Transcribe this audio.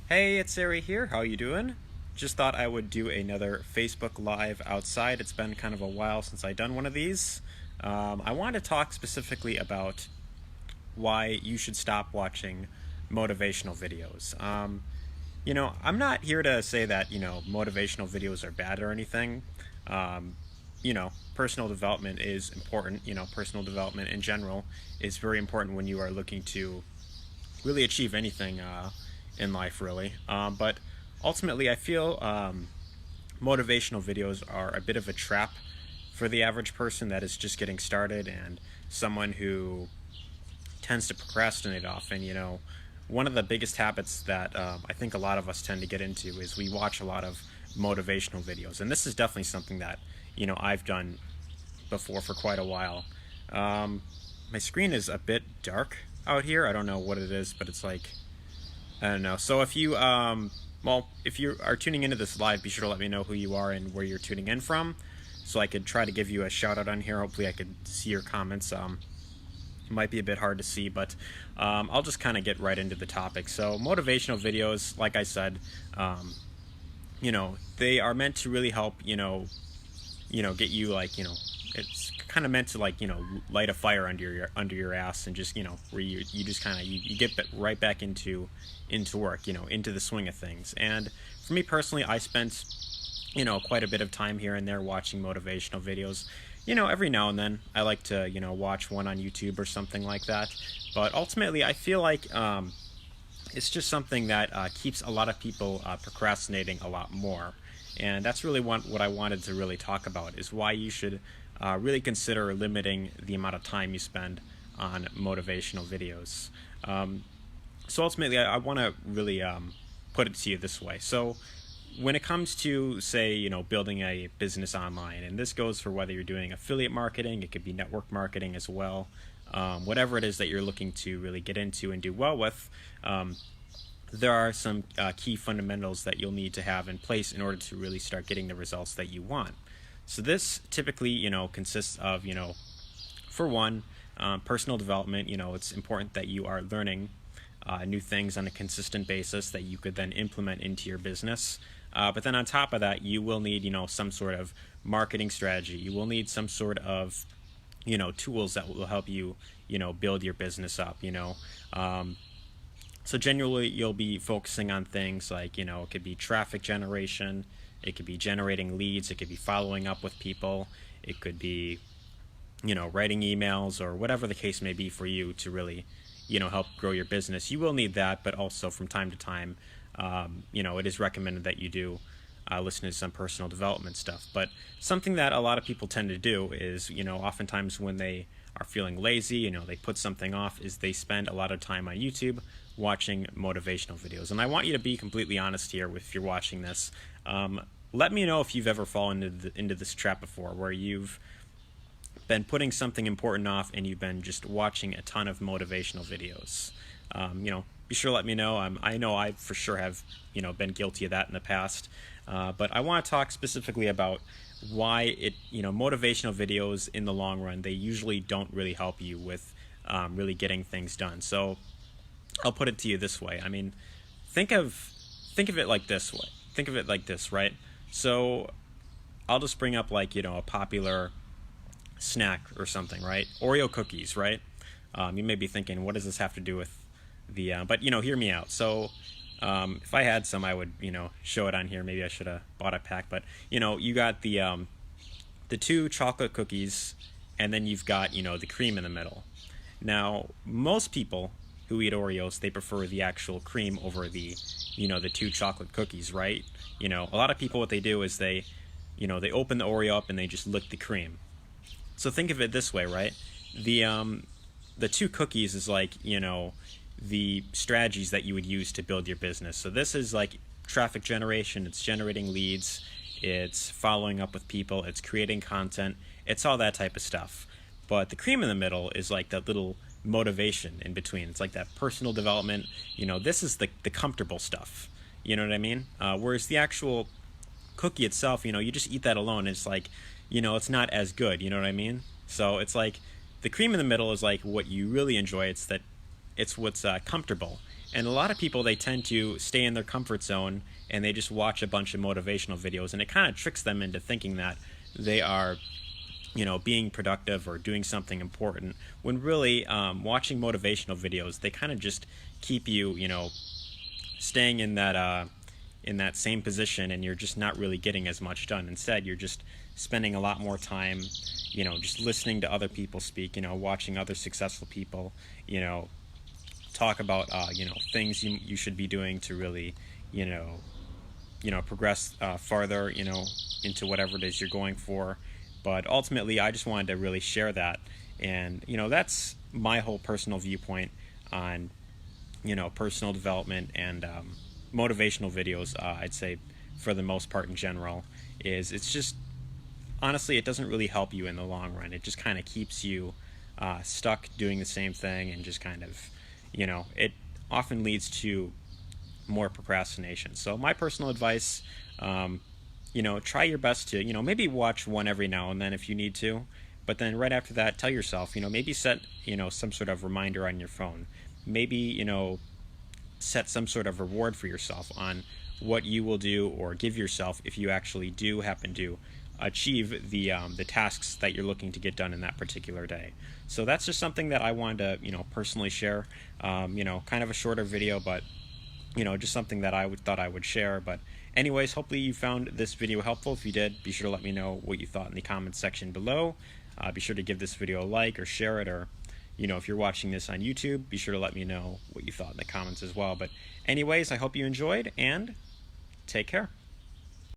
Hey, it's Ari here. How you doing? Just thought I would do another Facebook Live outside. It's been kind of a while since I done one of these. I wanted to talk specifically about why you should stop watching motivational videos. I'm not here to say that motivational videos are bad or anything. Personal development is important. Personal development in general is very important when you are looking to really achieve anything in life, really. But ultimately, I feel motivational videos are a bit of a trap for the average person that is just getting started and someone who tends to procrastinate often. One of the biggest habits that I think a lot of us tend to get into is we watch a lot of motivational videos, and this is definitely something that I've done before for quite a while. My screen is a bit dark out here. I don't know what it is, but it's like, I don't know. So if you are tuning into this live, be sure to let me know who you are and where you're tuning in from, so I could try to give you a shout out on here. Hopefully, I could see your comments. It might be a bit hard to see, but I'll just kind of get right into the topic. So, motivational videos, like I said, they are meant to really help, get you it's kind of meant to light a fire under your ass, and just where you just kind of you get right back into work, into the swing of things. And for me personally, I spent quite a bit of time here and there watching motivational videos. Every now and then I like to watch one on YouTube or something like that, but ultimately I feel like it's just something that keeps a lot of people procrastinating a lot more. And that's really what I wanted to really talk about, is why you should really consider limiting the amount of time you spend on motivational videos. So ultimately, I want to really put it to you this way. So when it comes to, say, building a business online, and this goes for whether you're doing affiliate marketing, it could be network marketing as well, whatever it is that you're looking to really get into and do well with, there are some key fundamentals that you'll need to have in place in order to really start getting the results that you want. So this typically, consists of, for one, personal development. It's important that you are learning new things on a consistent basis that you could then implement into your business. But then on top of that, you will need, some sort of marketing strategy. You will need some sort of, tools that will help you, build your business up. So generally, you'll be focusing on things like, it could be traffic generation, it could be generating leads, it could be following up with people, it could be, writing emails, or whatever the case may be for you to really, help grow your business. You will need that, but also from time to time, it is recommended that you do listen to some personal development stuff. But something that a lot of people tend to do is, oftentimes when they are feeling lazy, they put something off, is they spend a lot of time on YouTube watching motivational videos. And I want you to be completely honest here if you're watching this. Let me know if you've ever fallen into this trap before, where you've been putting something important off and you've been just watching a ton of motivational videos. Be sure to let me know. I know I for sure have been guilty of that in the past. But I want to talk specifically about why motivational videos in the long run, they usually don't really help you with really getting things done. So I'll put it to you this way. I mean, think of it like this way. Think of it like this, right? So I'll just bring up a popular snack or something, right? Oreo cookies, right? You may be thinking, what does this have to do with the? But hear me out. So if I had some, I would show it on here. Maybe I should have bought a pack. But you got the two chocolate cookies, and then you've got the cream in the middle. Now most people who eat Oreos, they prefer the actual cream over the the two chocolate cookies, right? A lot of people, what they do is they open the Oreo up and they just lick the cream. So think of it this way, right? The two cookies is the strategies that you would use to build your business. So this is like traffic generation, it's generating leads, it's following up with people, it's creating content, it's all that type of stuff. But the cream in the middle is like that little motivation in between. It's like that personal development. This is the comfortable stuff. You know what I mean? Whereas the actual cookie itself, you just eat that alone. It's like, it's not as good. You know what I mean? So it's like the cream in the middle is like what you really enjoy. It's what's comfortable. And a lot of people, they tend to stay in their comfort zone and they just watch a bunch of motivational videos, and it kind of tricks them into thinking that they are, being productive or doing something important, when really, watching motivational videos, they kind of just keep you, staying in that same position, and you're just not really getting as much done. Instead, you're just spending a lot more time, just listening to other people speak, watching other successful people, talk about, things you should be doing to really, you know, progress farther, into whatever it is you're going for. But ultimately, I just wanted to really share that, and that's my whole personal viewpoint on personal development and motivational videos. I'd say for the most part in general, is it's just honestly it doesn't really help you in the long run. It just kind of keeps you stuck doing the same thing, and just kind of it often leads to more procrastination. So my personal advice, try your best to, maybe watch one every now and then if you need to, but then right after that, tell yourself, maybe set, some sort of reminder on your phone. Maybe, set some sort of reward for yourself on what you will do or give yourself if you actually do happen to achieve the tasks that you're looking to get done in that particular day. So that's just something that I wanted to, personally share. Kind of a shorter video, but just something that thought I would share. But anyways, hopefully you found this video helpful. If you did, be sure to let me know what you thought in the comments section below. Be sure to give this video a like or share it, or if you're watching this on YouTube, be sure to let me know what you thought in the comments as well. But anyways, I hope you enjoyed, and take care.